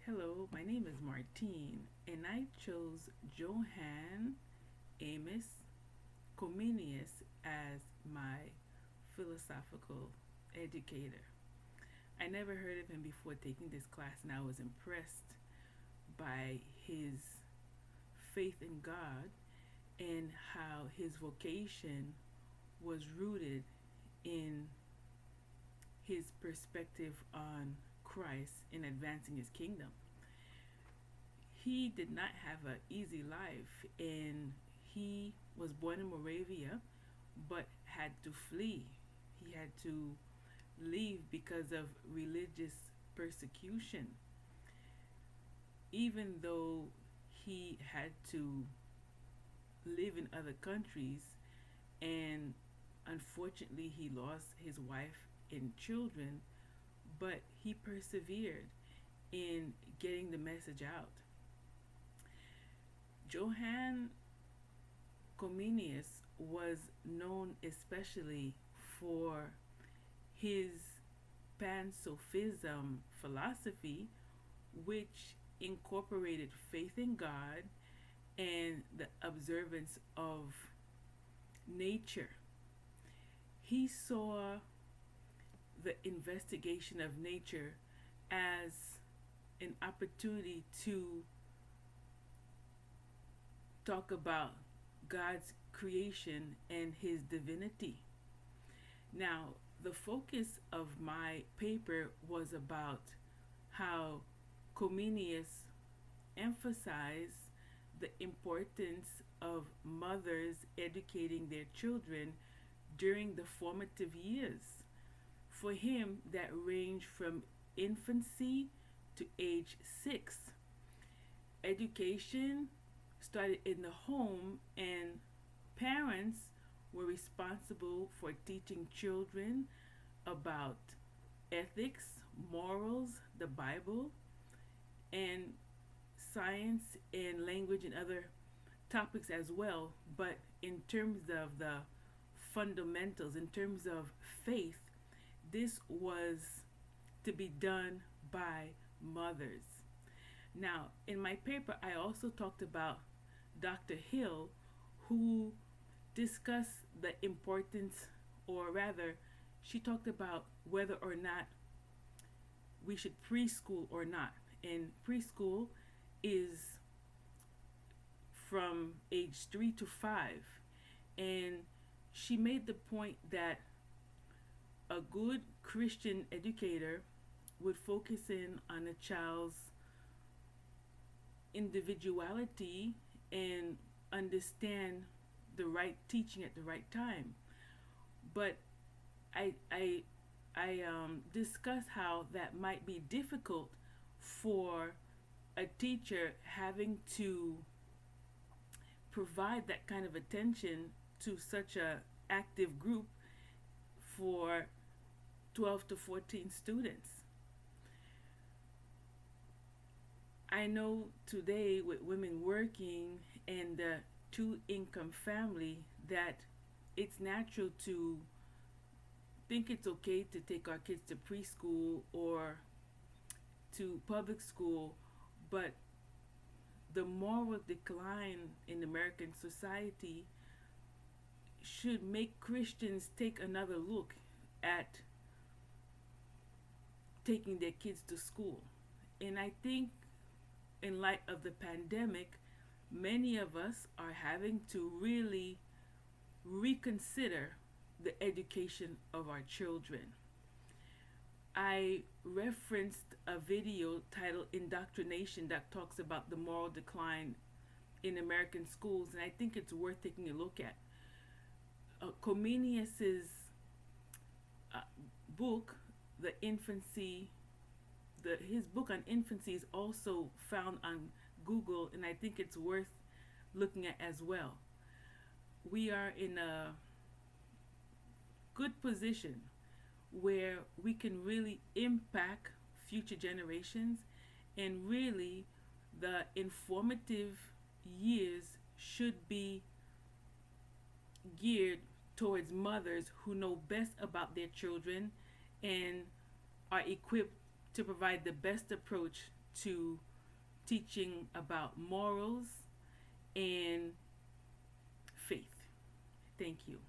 Hello, my name is Martine, and I chose Johann Amos Comenius as my philosophical educator. I never heard of him before taking this class, and I was impressed by his faith in God and how his vocation was rooted in his perspective on Christ in advancing his kingdom. He did not have an easy life, and he was born in Moravia but had to flee. He had to leave because of religious persecution. Even though he had to live in other countries, and unfortunately, he lost his wife and children, but he persevered in getting the message out. Johann Comenius was known especially for his Pan-Sophism philosophy, which incorporated faith in God and the observance of nature. He saw the investigation of nature as an opportunity to talk about God's creation and his divinity. Now, the focus of my paper was about how Comenius emphasized the importance of mothers educating their children during the formative years. For him, that ranged from infancy to age 6. Education started in the home, and parents were responsible for teaching children about ethics, morals, the Bible, and science and language and other topics as well. But in terms of the fundamentals, in terms of faith, this was to be done by mothers. Now, in my paper, I also talked about Dr. Hill, who discussed the importance, or rather, she talked about whether or not we should preschool or not. And preschool is from age 3 to 5. And she made the point that a good Christian educator would focus in on a child's individuality and understand the right teaching at the right time. But I discuss how that might be difficult for a teacher having to provide that kind of attention to such a active group for 12 to 14 students. I know today with women working and the two income family that it's natural to think it's okay to take our kids to preschool or to public school, but the moral decline in American society should make Christians take another look at taking their kids to school. And I think in light of the pandemic, many of us are having to really reconsider the education of our children. I referenced a video titled Indoctrination that talks about the moral decline in American schools, and I think it's worth taking a look at. Comenius's book, The Infancy, his book on infancy is also found on Google, and I think it's worth looking at as well. We are in a good position where we can really impact future generations, and really the informative years should be geared towards mothers who know best about their children and are equipped to provide the best approach to teaching about morals and faith. Thank you.